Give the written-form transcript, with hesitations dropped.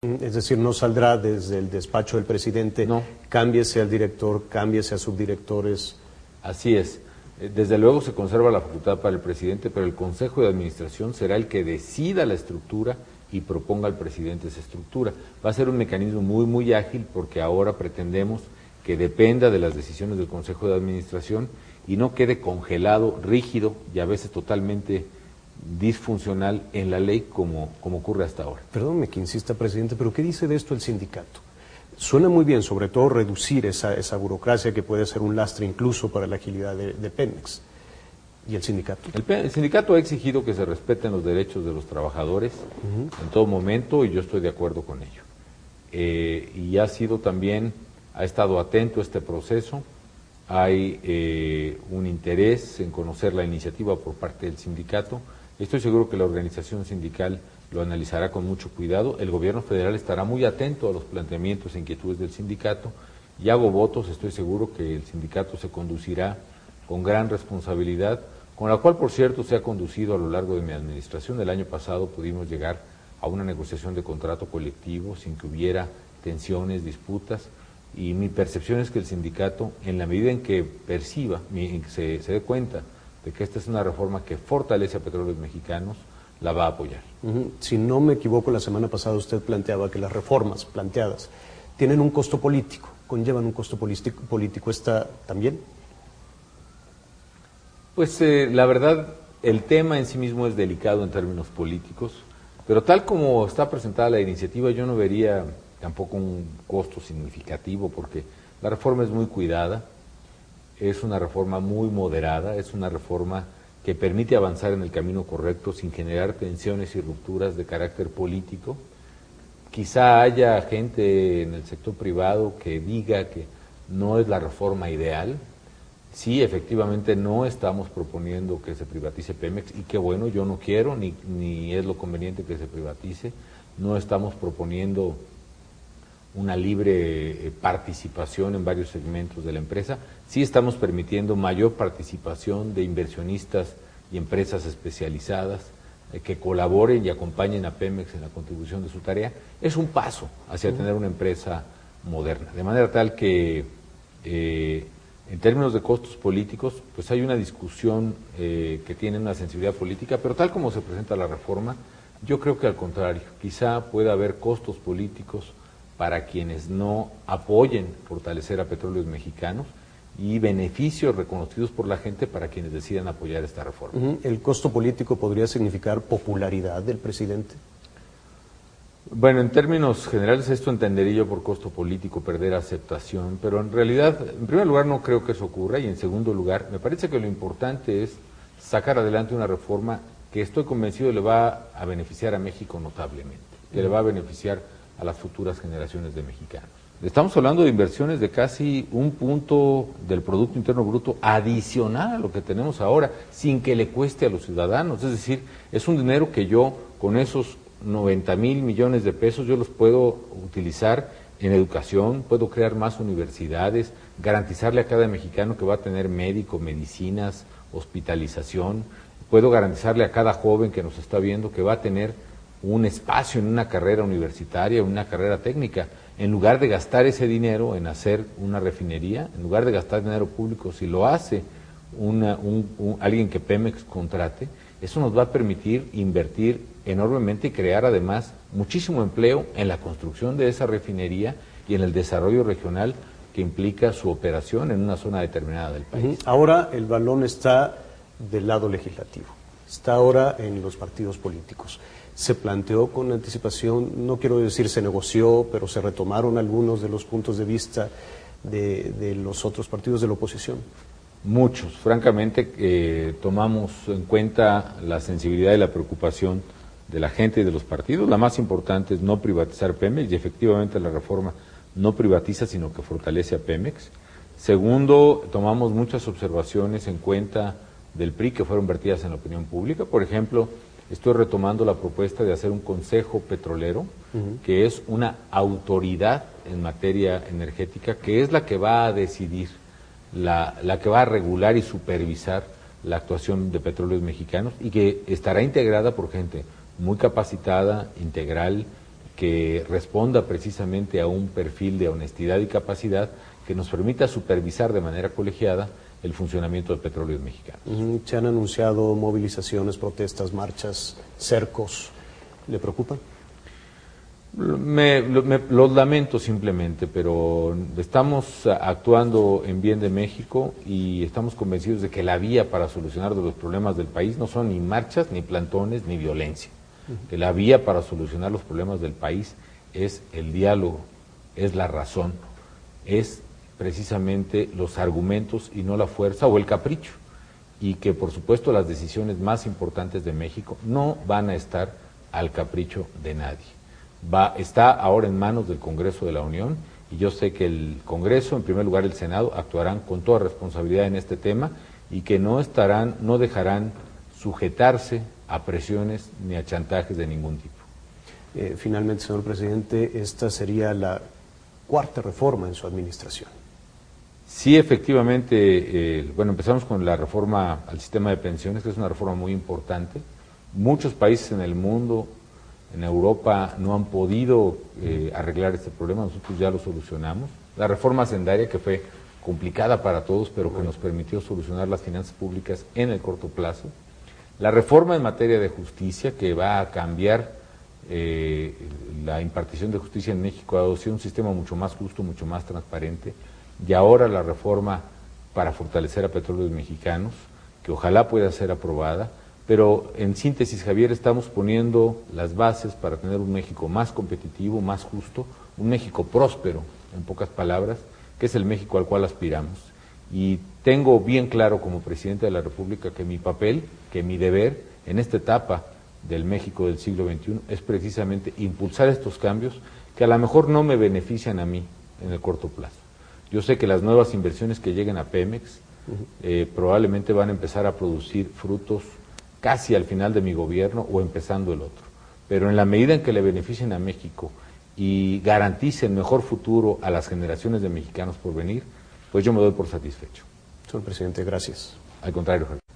Es decir, no saldrá desde el despacho del presidente, No. cámbiese al director, cámbiese a subdirectores. Así es. Desde luego se conserva la facultad para el presidente, pero el Consejo de Administración será el que decida la estructura y proponga al presidente esa estructura. Va a ser un mecanismo muy ágil porque ahora pretendemos que dependa de las decisiones del Consejo de Administración y no quede congelado, rígido y a veces totalmente disfuncional en la ley como ocurre hasta ahora. Perdónme que insista, presidente, pero ¿qué dice de esto el sindicato? Suena muy bien, sobre todo reducir esa burocracia que puede ser un lastre incluso para la agilidad de Pemex. ¿Y el sindicato? El sindicato ha exigido que se respeten los derechos de los trabajadores en todo momento y yo estoy de acuerdo con ello. Y ha estado atento a este proceso, hay un interés en conocer la iniciativa por parte del sindicato. Estoy seguro que la organización sindical lo analizará con mucho cuidado. El gobierno federal estará muy atento a los planteamientos e inquietudes del sindicato y hago votos, estoy seguro que el sindicato se conducirá con gran responsabilidad, con la cual, por cierto, se ha conducido a lo largo de mi administración. El año pasado pudimos llegar a una negociación de contrato colectivo sin que hubiera tensiones, disputas, y mi percepción es que el sindicato, en la medida en que perciba, en que se dé cuenta de que esta es una reforma que fortalece a Petróleos Mexicanos, la va a apoyar. Si no me equivoco, la semana pasada usted planteaba que las reformas planteadas tienen un costo político, conllevan un costo político. ¿Esta también? Pues la verdad, el tema en sí mismo es delicado en términos políticos, pero tal como está presentada la iniciativa, yo no vería tampoco un costo significativo, porque la reforma es muy cuidada, es una reforma muy moderada, es una reforma que permite avanzar en el camino correcto sin generar tensiones y rupturas de carácter político. Quizá haya gente en el sector privado que diga que no es la reforma ideal. Sí, efectivamente no estamos proponiendo que se privatice Pemex, y qué bueno, yo no quiero, ni es lo conveniente que se privatice. No estamos proponiendo una libre participación en varios segmentos de la empresa. Sí estamos permitiendo mayor participación de inversionistas y empresas especializadas que colaboren y acompañen a Pemex en la contribución de su tarea. Es un paso hacia tener una empresa moderna, de manera tal que en términos de costos políticos, pues hay una discusión que tiene una sensibilidad política, pero tal como se presenta la reforma, yo creo que al contrario, quizá pueda haber costos políticos para quienes no apoyen fortalecer a Petróleos Mexicanos y beneficios reconocidos por la gente para quienes decidan apoyar esta reforma. ¿El costo político podría significar popularidad del presidente? Bueno, en términos generales esto entendería yo por costo político, perder aceptación, pero en realidad, en primer lugar, no creo que eso ocurra, y en segundo lugar, me parece que lo importante es sacar adelante una reforma que estoy convencido le va a beneficiar a México notablemente, que le va a beneficiar a las futuras generaciones de mexicanos. Estamos hablando de inversiones de casi 1 punto del Producto Interno Bruto adicional a lo que tenemos ahora, sin que le cueste a los ciudadanos. Es decir, es un dinero que yo, con esos 90,000 millones de pesos, yo los puedo utilizar en educación, puedo crear más universidades, garantizarle a cada mexicano que va a tener médico, medicinas, hospitalización, puedo garantizarle a cada joven que nos está viendo que va a tener un espacio en una carrera universitaria, una carrera técnica, en lugar de gastar ese dinero en hacer una refinería, en lugar de gastar dinero público, si lo hace alguien que Pemex contrate, eso nos va a permitir invertir enormemente y crear además muchísimo empleo en la construcción de esa refinería y en el desarrollo regional que implica su operación en una zona determinada del país. Ahora el balón está del lado legislativo, está ahora en los partidos políticos. Se planteó con anticipación, no quiero decir se negoció, pero se retomaron algunos de los puntos de vista de los otros partidos de la oposición. Muchos, francamente, tomamos en cuenta la sensibilidad y la preocupación de la gente y de los partidos. La más importante es no privatizar Pemex, y efectivamente la reforma no privatiza, sino que fortalece a Pemex. Segundo, tomamos muchas observaciones en cuenta del PRI que fueron vertidas en la opinión pública. Por ejemplo, estoy retomando la propuesta de hacer un consejo petrolero, que es una autoridad en materia energética, que es la que va a decidir, la que va a regular y supervisar la actuación de Petróleos Mexicanos, y que estará integrada por gente muy capacitada, integral, que responda precisamente a un perfil de honestidad y capacidad que nos permita supervisar de manera colegiada el funcionamiento del Petróleos Mexicanos. Se han anunciado movilizaciones, protestas, marchas, cercos. ¿Le preocupan? Los lamento simplemente, pero estamos actuando en bien de México y estamos convencidos de que la vía para solucionar los problemas del país no son ni marchas, ni plantones, ni violencia. Que la vía para solucionar los problemas del país es el diálogo, es la razón, es precisamente los argumentos y no la fuerza o el capricho. Y que por supuesto las decisiones más importantes de México no van a estar al capricho de nadie. Está ahora en manos del Congreso de la Unión y yo sé que el Congreso, en primer lugar el Senado, actuarán con toda responsabilidad en este tema y que no dejarán sujetarse a presiones ni a chantajes de ningún tipo. Finalmente, señor presidente, esta sería la cuarta reforma en su administración. Sí, efectivamente, empezamos con la reforma al sistema de pensiones, que es una reforma muy importante. Muchos países en el mundo, en Europa, no han podido arreglar este problema, nosotros ya lo solucionamos. La reforma hacendaria, que fue complicada para todos, pero que nos permitió solucionar las finanzas públicas en el corto plazo. La reforma en materia de justicia, que va a cambiar la impartición de justicia en México, ha sido un sistema mucho más justo, mucho más transparente. Y ahora la reforma para fortalecer a Petróleos Mexicanos, que ojalá pueda ser aprobada, pero en síntesis, Javier, estamos poniendo las bases para tener un México más competitivo, más justo, un México próspero, en pocas palabras, que es el México al cual aspiramos. Y tengo bien claro como presidente de la República que mi papel, que mi deber en esta etapa del México del siglo XXI es precisamente impulsar estos cambios que a lo mejor no me benefician a mí en el corto plazo. Yo sé que las nuevas inversiones que lleguen a Pemex probablemente van a empezar a producir frutos casi al final de mi gobierno o empezando el otro. Pero en la medida en que le beneficien a México y garanticen mejor futuro a las generaciones de mexicanos por venir, pues yo me doy por satisfecho. Señor presidente, gracias. Al contrario, Javier.